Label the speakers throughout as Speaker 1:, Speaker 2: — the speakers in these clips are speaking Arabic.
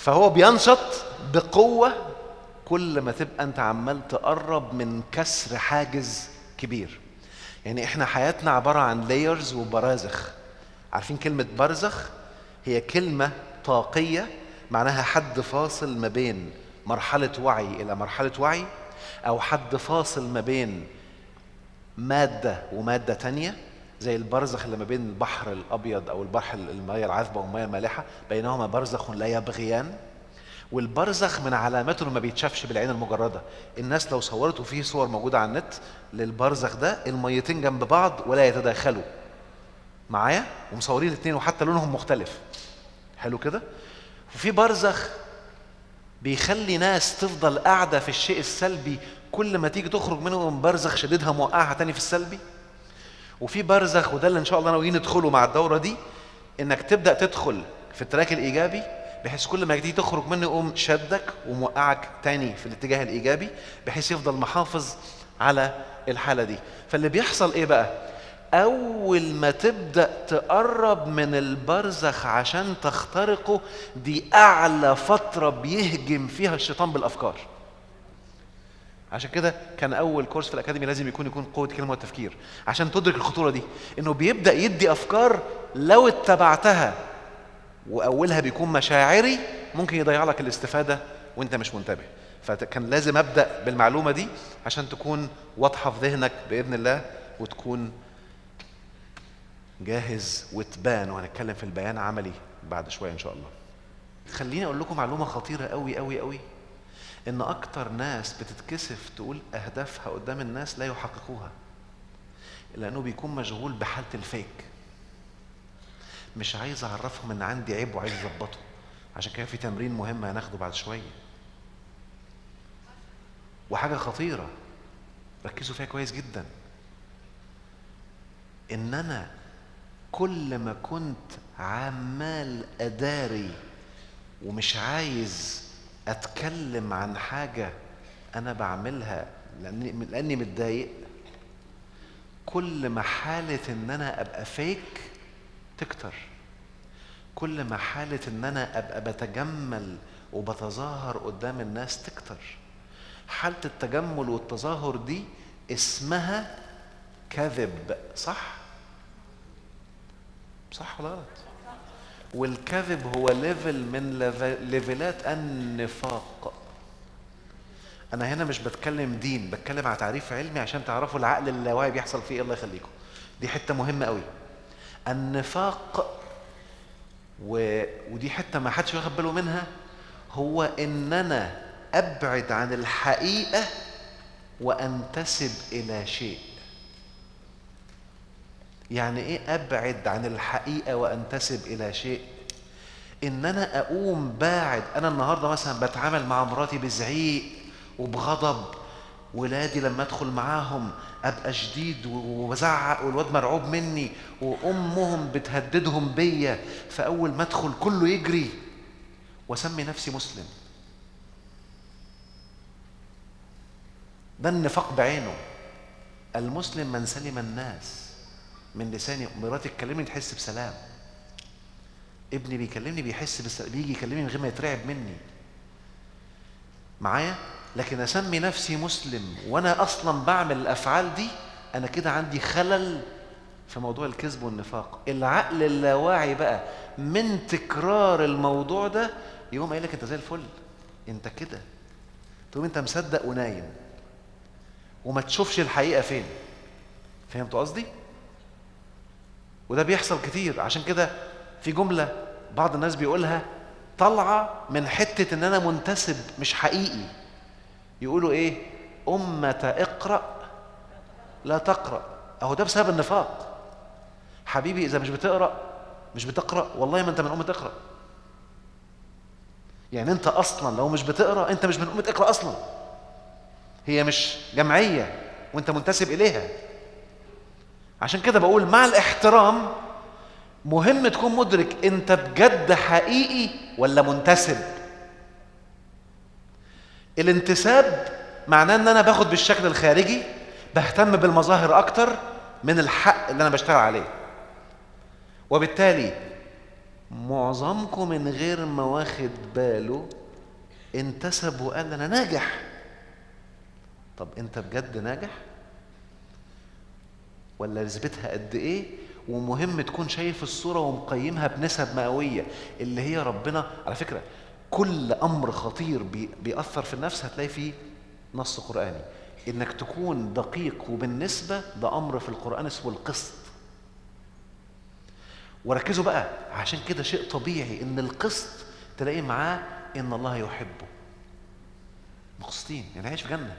Speaker 1: فهو بينشط بقوة كل ما تبقى انت عمال تقرب من كسر حاجز كبير. يعني احنا حياتنا عبارة عن لايرز وبرازخ. عارفين كلمة برزخ؟ هي كلمة طاقية معناها حد فاصل ما بين مرحلة وعي إلى مرحلة وعي، أو حد فاصل ما بين مادة ومادة تانية، زي البرزخ اللي ما بين البحر الأبيض أو البحر المياه العذبة والمياه المالحة، بينهما برزخ لا يبغيان. والبرزخ من علاماته انه ما بيتشافش بالعين المجرده. الناس لو صورته، فيه صور موجوده على النت للبرزخ ده، الميتين جنب بعض ولا يتداخلوا معايا، ومصورين الاثنين وحتى لونهم مختلف. حلو كده. وفي برزخ بيخلي ناس تفضل قاعده في الشيء السلبي، كل ما تيجي تخرج منه من برزخ شديدها موقعها تاني في السلبي. وفي برزخ، وده اللي ان شاء الله ناويين ندخله مع الدوره دي، انك تبدا تدخل في التراك الايجابي، بحيث كل ما تيجي تخرج منه يقوم شدك وموقعك تاني في الاتجاه الايجابي، بحيث يفضل محافظ على الحاله دي. فاللي بيحصل ايه بقى؟ اول ما تبدا تقرب من البرزخ عشان تخترقه، دي اعلى فتره بيهجم فيها الشيطان بالافكار. عشان كده كان اول كورس في الاكاديمي لازم يكون قوه كلمه والتفكير، عشان تدرك الخطوره دي، انه بيبدا يدي افكار لو اتبعتها واولها بيكون مشاعري ممكن يضيع لك الاستفاده وانت مش منتبه. فكان لازم ابدا بالمعلومه دي عشان تكون واضحه في ذهنك باذن الله، وتكون جاهز وتبان. وهنتكلم في البيان عملي بعد شويه ان شاء الله. خليني اقول لكم معلومه خطيره قوي قوي قوي، ان اكتر ناس بتتكسف تقول اهدافها قدام الناس لا يحققوها، لانه بيكون مشغول بحاله الفيك، مش عايز اعرفهم ان عندي عيب وعايز اظبطه. عشان كده في تمرين مهم هناخده بعد شويه، وحاجه خطيره ركزوا فيها كويس جدا، ان انا كل ما كنت عمال اداري ومش عايز اتكلم عن حاجه انا بعملها لاني متضايق، كل ما حاله ان انا ابقى فيك تكتر، كل ما حالة ان انا ابقى بتجمل وبتظاهر قدام الناس تكتر. حالة التجمل والتظاهر دي اسمها كذب، صح؟ صح ولا غلط؟ والكذب هو ليفل من ليفلات النفاق. انا هنا مش بتكلم دين، بتكلم على تعريف علمي عشان تعرفوا العقل اللاواعي بيحصل فيه. الله يخليكم، دي حتة مهمة قوي. النفاق ودي حتة ما حدش واخد باله منها، هو ان انا ابعد عن الحقيقة وانتسب الى شيء. يعني ايه ابعد عن الحقيقة وانتسب الى شيء؟ ان انا اقوم باعد. انا النهاردة مثلا بتعامل مع مراتي بزعيق وبغضب، ولادي لما ادخل معاهم ابقى شديد وبزعق والواد مرعوب مني، وامهم بتهددهم بيا، فاول ما ادخل كله يجري واسمي نفسي مسلم. ده النفاق بعينه. المسلم من سلم الناس من لساني. مراتي تكلمني تحس بسلام، ابني بيكلمني بيحس بسلام، بيجي يكلمني من غير ما يترعب مني معايا. لكن اسمي نفسي مسلم وانا اصلا بعمل الافعال دي، انا كده عندي خلل في موضوع الكذب والنفاق. العقل اللاواعي بقى من تكرار الموضوع ده يقوم قايل لك انت زي الفل، انت كده، تقوم انت مصدق ونايم وما تشوفش الحقيقه فين. فهمتوا قصدي؟ وده بيحصل كتير. عشان كده في جمله بعض الناس بيقولها طالعه من حته ان انا منتسب مش حقيقي. يقولوا ايه؟ امه اقرا لا تقرا. اهو ده بسبب النفاق. حبيبي اذا مش بتقرا مش بتقرا، والله ما انت من امه اقرا. يعني انت اصلا لو مش بتقرا انت مش من امه اقرا اصلا. هي مش جمعيه وانت منتسب اليها. عشان كده بقول مع الاحترام مهم تكون مدرك انت بجد حقيقي ولا منتسب. الانتساب معناه ان انا باخد بالشكل الخارجي، بهتم بالمظاهر اكتر من الحق اللي انا بشتغل عليه، وبالتالي معظمكم من غير ما واخد باله انتسب وقال انا ناجح. طب انت بجد ناجح ولا نسبتها قد ايه؟ ومهم تكون شايف الصورة ومقيمها بنسب مئوية اللي هي ربنا. على فكرة كل امر خطير بيأثر في النفس هتلاقي فيه نص قرآني. انك تكون دقيق وبالنسبة ده امر في القرآن اسمه القسط. وركزوا بقى، عشان كده شيء طبيعي ان القسط تلاقي معاه ان الله يحبه. مقسطين يعني عايش في جنة.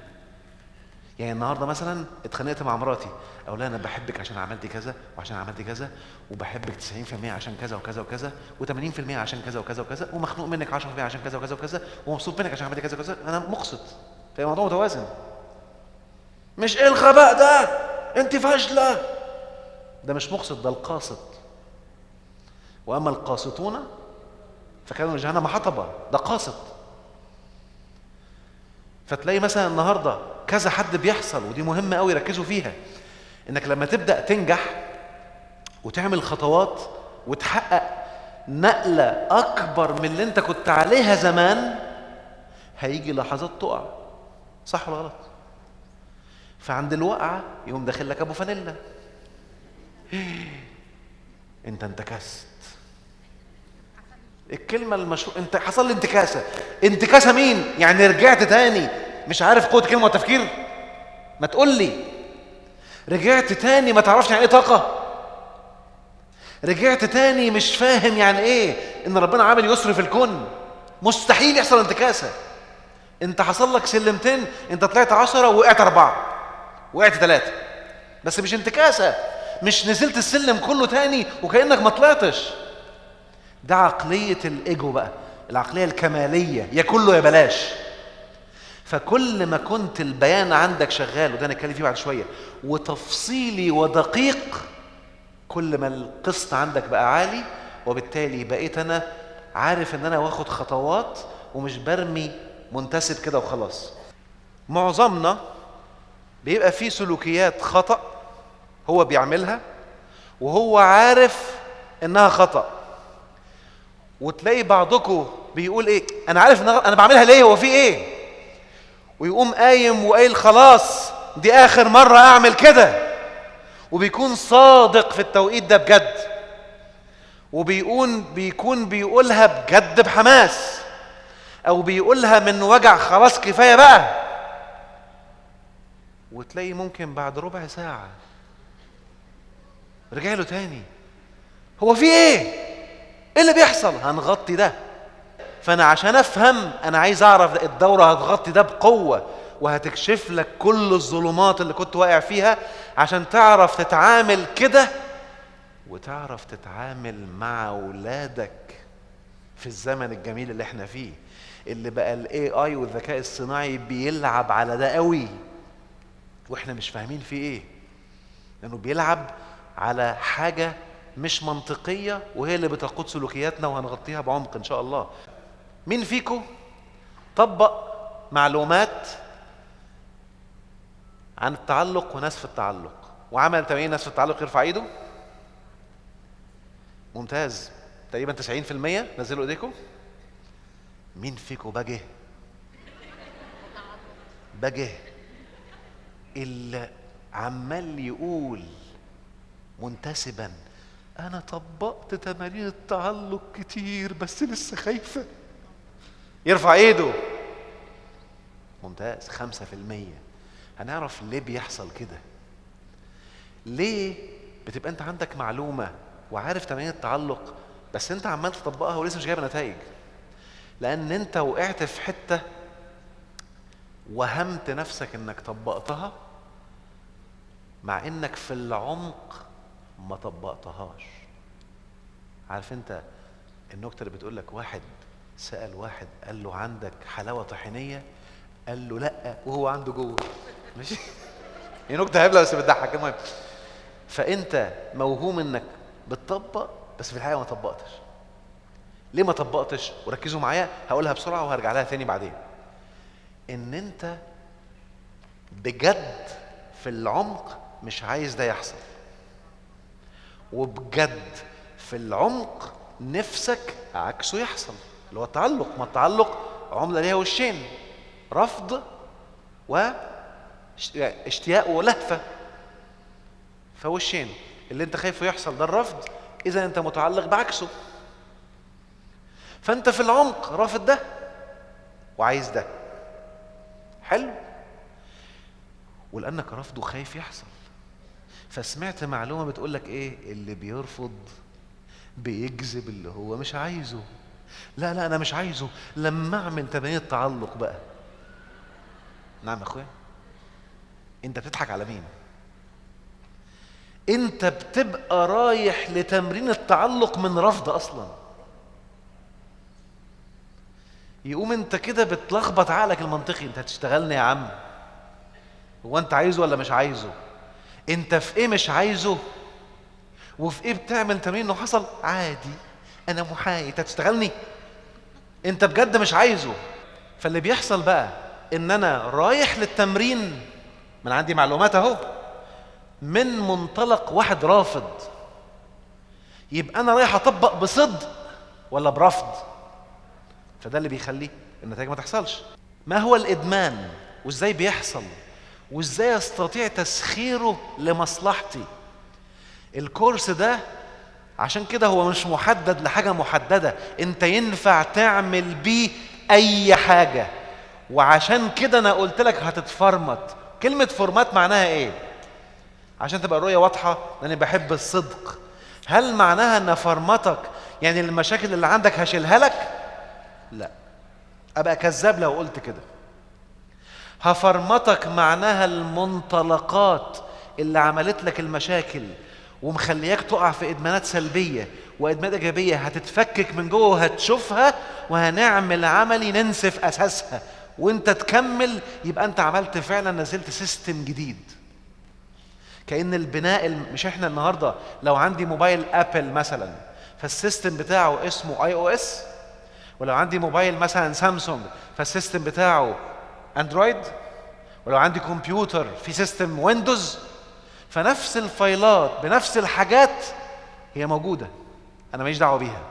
Speaker 1: يعني النهارده مثلا اتخانقت مع مراتي، اقول لها انا بحبك عشان عملتي كذا وعشان عملتي كذا، وبحبك 90% عشان كذا وكذا وكذا، و80% عشان كذا وكذا وكذا، ومخنوق منك 10% عشان كذا وكذا وكذا، ومبسوط منك عشان عملتي كذا وكذا. انا مقسط. فالموضوع متوازن. مش ايه الغباء ده؟ انت فاشله. ده مش مقسط، ده القاسط. واما القاسطون فكانوا لجهنم حطبا. ده قاسط. فتلاقي مثلا النهارده كذا حد بيحصل، ودي مهمه قوي ركزوا فيها، انك لما تبدا تنجح وتعمل خطوات وتحقق نقله اكبر من اللي انت كنت عليها زمان، هيجي لحظات تقع. صح ولا غلط؟ فعند الوقعه يقوم داخل لك ابو فانيلا، انت انتكست. الكلمه المشهوره، انت حصل لي انتكاسه. انتكاسه مين؟ يعني رجعت تاني مش عارف قوه الكلمه والتفكير؟ ما تقول لي. رجعت تاني ما تعرفش يعني ايه طاقه؟ رجعت تاني مش فاهم يعني ايه ان ربنا عامل يسر في الكون؟ مستحيل يحصل انتكاسه. انت حصل لك سلمتين، انت طلعت 10 ووقعت 4، وقعت 3، بس مش انتكاسه. مش نزلت السلم كله تاني وكانك ما طلعتش. ده عقليه الايجو بقى، العقليه الكماليه، يا كله يا بلاش. فكل ما كنت البيان عندك شغال، وده هنتكلم فيه بعد شويه، وتفصيلي ودقيق، كل ما القسط عندك بقى عالي، وبالتالي بقيت انا عارف ان انا واخد خطوات ومش برمي منتسب كده وخلاص. معظمنا بيبقى فيه سلوكيات خطأ هو بيعملها وهو عارف انها خطأ، وتلاقي بعضكم بيقول ايه، انا عارف ان انا بعملها ليه، هو في ايه؟ ويقوم قايم وقايل خلاص دي اخر مرة اعمل كده، وبيكون صادق في التوقيت ده بجد، بيكون بيقولها بجد بحماس، او بيقولها من وجع خلاص كفاية بقى. وتلاقي ممكن بعد ربع ساعة رجع له تاني، هو في ايه؟ ايه اللي بيحصل؟ هنغطي ده. فانا عشان افهم انا عايز اعرف الدورة هتغطي ده بقوة وهتكشف لك كل الظلمات اللي كنت واقع فيها، عشان تعرف تتعامل كده وتعرف تتعامل مع اولادك في الزمن الجميل اللي احنا فيه، اللي بقى الاي اي والذكاء الصناعي بيلعب على ده قوي واحنا مش فاهمين فيه ايه، لانه بيلعب على حاجة مش منطقية وهي اللي بتقود سلوكياتنا، وهنغطيها بعمق ان شاء الله. مين فيكم طبق معلومات عن التعلق ونسف التعلق وعمل تمارين نسف التعلق؟ يرفع ايده. ممتاز، تقريبا 90%. نزلوا ايديكم. مين فيكم بجه اللي عمال يقول منتسبا انا طبقت تمارين التعلق كتير بس لسه خايفة؟ يرفع ايده. ممتاز، 5%. هنعرف ليه بيحصل كده. ليه بتبقى انت عندك معلومة وعارف تمارين التعلق بس انت عمال تطبقها ولسه مش جايب نتائج؟ لان انت وقعت في حتة وهمت نفسك انك طبقتها، مع انك في العمق ما طبقتهاش. عارف انت النكتة اللي بتقول لك واحد سأل واحد قال له عندك حلاوة طحينية؟ قال له لا وهو عنده جوه. ماشي. هي نكتة هبلة بس بتضحك. المهم، فانت موهوم انك بتطبق بس في الحقيقة ما طبقتش. ليه ما طبقتش؟ وركزوا معايا هقولها بسرعة وهرجع لها تاني بعدين. ان انت بجد في العمق مش عايز ده يحصل، وبجد في العمق نفسك عكسه يحصل، اللي هو التعلق. ما التعلق عملة ليها وشين، رفض واشتياق ولهفة، فوشين. اللي انت خايفه يحصل ده الرفض، اذا انت متعلق بعكسه. فانت في العمق رافض ده وعايز ده. حلو. ولانك رافضه خايف يحصل، فسمعت معلومة بتقولك ايه؟ اللي بيرفض بيجذب اللي هو مش عايزه. لا لا انا مش عايزه، لما اعمل تمارين التعلق بقى. نعم يا اخويا، انت بتضحك على مين؟ انت بتبقى رايح لتمرين التعلق من رفض اصلا. يقوم انت كده بتلخبط عقلك المنطقي. انت هتشتغلني يا عم؟ هو انت عايزه ولا مش عايزه؟ انت في ايه مش عايزه؟ وفي ايه بتعمل تمرين انه حصل عادي؟ انا محايد. انت هتشتغلني؟ انت بجد مش عايزه. فاللي بيحصل بقى ان انا رايح للتمرين من عندي معلومات اهو من منطلق واحد رافض، يبقى انا رايح اطبق بصدق ولا برفض؟ فده اللي بيخلي النتائج ما تحصلش. ما هو الادمان وازاي بيحصل وازاي استطيع تسخيره لمصلحتي؟ الكورس ده عشان كده هو مش محدد لحاجة محددة، انت ينفع تعمل بيه اي حاجة. وعشان كده انا قلت لك هتتفرمت. كلمة فورمات معناها ايه؟ عشان تبقى الرؤية واضحة، لاني بحب الصدق. هل معناها ان فرمتك يعني المشاكل اللي عندك هشيلها لك؟ لا، ابقى كذاب لو قلت كده. هفرمتك معناها المنطلقات اللي عملت لك المشاكل ومخلياك تقع في ادمانات سلبيه وادمانات ايجابيه، هتتفكك من جوه وهتشوفها، وهنعمل عملي ننسف اساسها وانت تكمل. يبقى انت عملت فعلا، نزلت سيستم جديد. كأن البناء مش احنا النهارده لو عندي موبايل ابل مثلا فالسيستم بتاعه اسمه اي او اس، ولو عندي موبايل مثلا سامسونج فالسيستم بتاعه اندرويد، ولو عندي كمبيوتر في سيستم ويندوز، فنفس الفايلات بنفس الحاجات هي موجودة، أنا ماليش دعوة بيها.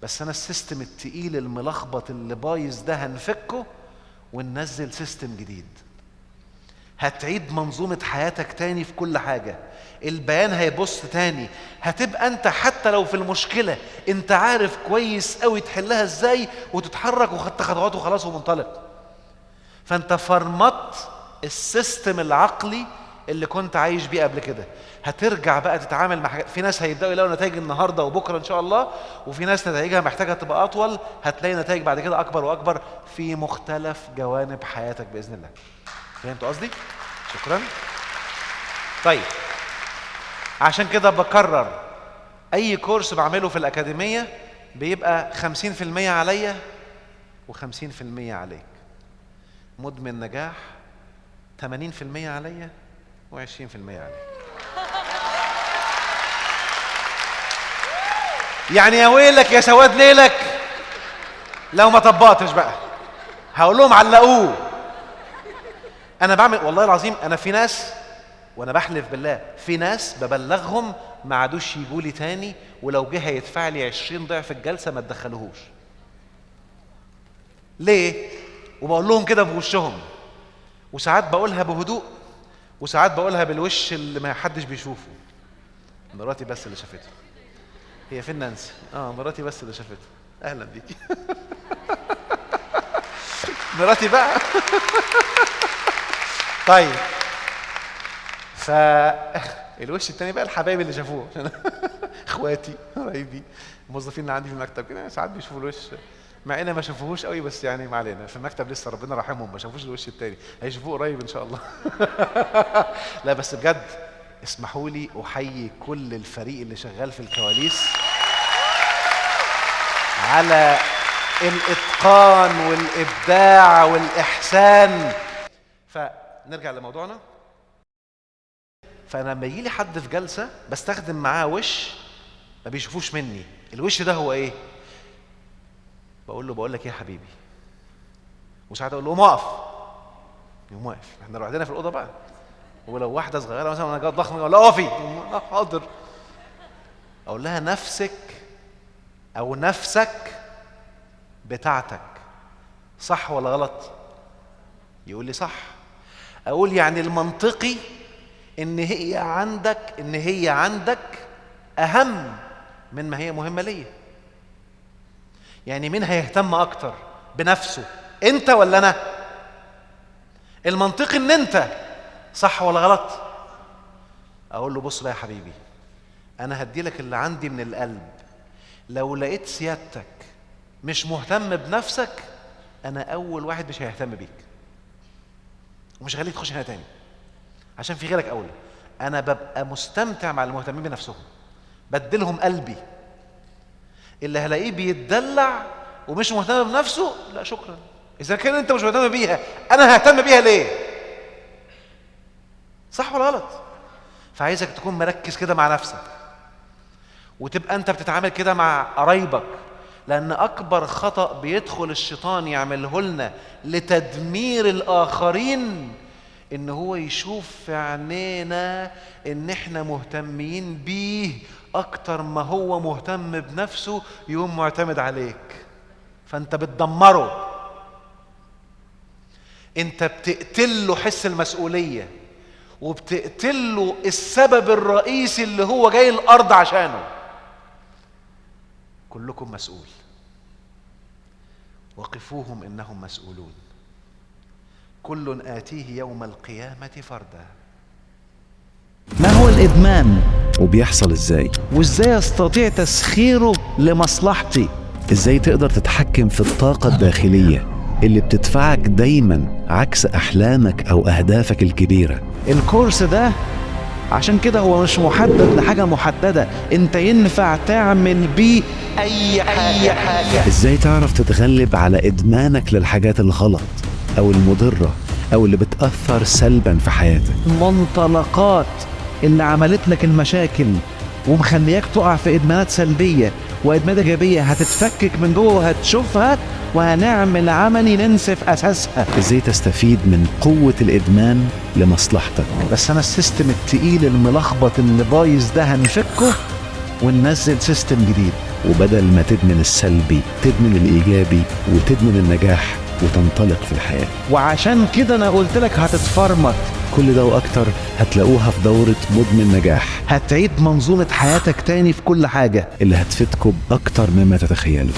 Speaker 1: بس أنا السيستم التقيل الملخبط اللي بايظ ده هنفكه وننزل سيستم جديد. هتعيد منظومة حياتك تاني في كل حاجة. البيان هيبص تاني. هتبقى أنت حتى لو في المشكلة أنت عارف كويس قوي تحلها إزاي وتتحرك وخدت خطوات وخلاص ومنطلق. فأنت فرمت السيستم العقلي اللي كنت عايش بيه قبل كده. هترجع بقى تتعامل مع حاجات. في ناس هيبداوا يلاقوا نتائج النهارده وبكره ان شاء الله، وفي ناس نتائجها محتاجه تبقى اطول، هتلاقي نتائج بعد كده اكبر واكبر في مختلف جوانب حياتك باذن الله. فهمتوا قصدي؟ شكرا. طيب عشان كده بكرر، اي كورس بعمله في الاكاديميه بيبقى 50% عليا و50% عليك. مدمن نجاح 80% عليا و20% عليك. يعني يا ويلك يا سواد ليلك لو ما طبقتش بقى. هقول لهم علقوه. انا بعمل والله العظيم، انا في ناس وانا بحلف بالله في ناس ببلغهم ما عادوش يجوا لي تاني، ولو جه هيدفع لي 20 ضعف الجلسه ما تدخلوهوش. ليه؟ وبقول لهم كده بوشهم، وساعات بقولها بهدوء وساعات بقولها بالوش اللي ما حدش بيشوفه. مراتي بس اللي شافته. هي فين نانسي؟ مراتي بس اللي شافته. اهلا بيكي. مراتي بقى. طيب الوش التاني بقى الحبايب اللي شافوه. اخواتي قرايبي الموظفين اللي عندي في المكتب كده ساعات بيشوفوا الوش، مع ان ما شافوهوش قوي، بس يعني ما علينا، في المكتب لسه ربنا رحمهم ما شافوش الوش التاني، هيشوفوه قريب ان شاء الله. لا بس بجد اسمحوا لي احيي كل الفريق اللي شغال في الكواليس على الاتقان والابداع والاحسان. فنرجع لموضوعنا. فانا لما يجي لي حد في جلسه بستخدم معاه وش ما بيشوفوش مني. الوش ده هو ايه؟ بقول لك ايه يا حبيبي، وساعات اقول له قوم اقف، يقوم واقف. احنا لوحدنا في الاوضه بقى، ولو واحده صغيره مثلا وانا جاي ضخمه اقول لها اقفي، حاضر. اقول لها نفسك او نفسك بتاعتك. صح ولا غلط؟ يقول لي صح. اقول يعني المنطقي ان هي عندك اهم من ما هي مهمة ليا. يعني مين هيهتم اكتر بنفسه، انت ولا انا؟ المنطقي ان انت. صح ولا غلط؟ اقول له بص بقى يا حبيبي، انا هدي لك اللي عندي من القلب. لو لقيت سيادتك مش مهتم بنفسك، انا اول واحد مش هيهتم بيك، ومش هخليك تخش هنا تاني، عشان في غيرك اولى. انا ببقى مستمتع مع المهتمين بنفسهم، بديلهم قلبي. اللي هلاقيه بيتدلع ومش مهتم بنفسه، لا شكرا. اذا كان انت مش مهتم بيها، انا ههتم بيها ليه؟ صح ولا غلط؟ فعايزك تكون مركز كده مع نفسك، وتبقى انت بتتعامل كده مع قرايبك. لان اكبر خطأ بيدخل الشيطان يعمله لنا لتدمير الاخرين، ان هو يشوف في عينينا ان احنا مهتمين بيه اكتر ما هو مهتم بنفسه، يقوم معتمد عليك، فانت بتدمره. انت بتقتله حس المسؤولية، وبتقتله السبب الرئيسي اللي هو جاي الارض عشانه. كلكم مسؤول، وقفوهم انهم مسؤولون، كل آتيه يوم القيامة فردا.
Speaker 2: ما هو الإدمان؟
Speaker 3: وبيحصل ازاي؟
Speaker 2: وإزاي أستطيع تسخيره لمصلحتي؟
Speaker 3: ازاي تقدر تتحكم في الطاقة الداخلية اللي بتدفعك دايما عكس احلامك او اهدافك الكبيرة؟
Speaker 2: الكورس ده عشان كده هو مش محدد لحاجة محددة، انت ينفع تعمل بيه أي حاجة.
Speaker 3: ازاي تعرف تتغلب على ادمانك للحاجات الغلط او المضرة او اللي بتأثر سلبا في حياتك؟
Speaker 2: المنطلقات اللي عملت لك المشاكل ومخلياك تقع في إدمانات سلبية وإدمانات إيجابية هتتفكك من جوه وهتشوفها، وهنعمل عملي ننسف أساسها.
Speaker 3: ازاي تستفيد من قوة الادمان لمصلحتك؟
Speaker 2: بس أنا السيستم التقيل الملخبط اللي بايظ ده هنفكه وننزل سيستم جديد.
Speaker 3: وبدل ما تدمن السلبي تدمن الايجابي وتدمن النجاح وتنطلق في الحياة.
Speaker 2: وعشان كده أنا قلت لك هتتفرمط.
Speaker 3: كل ده واكتر هتلاقوها في دورة مدمن نجاح،
Speaker 2: هتعيد منظومة حياتك تاني في كل حاجة
Speaker 3: اللي هتفيدكم اكتر مما تتخيلوا.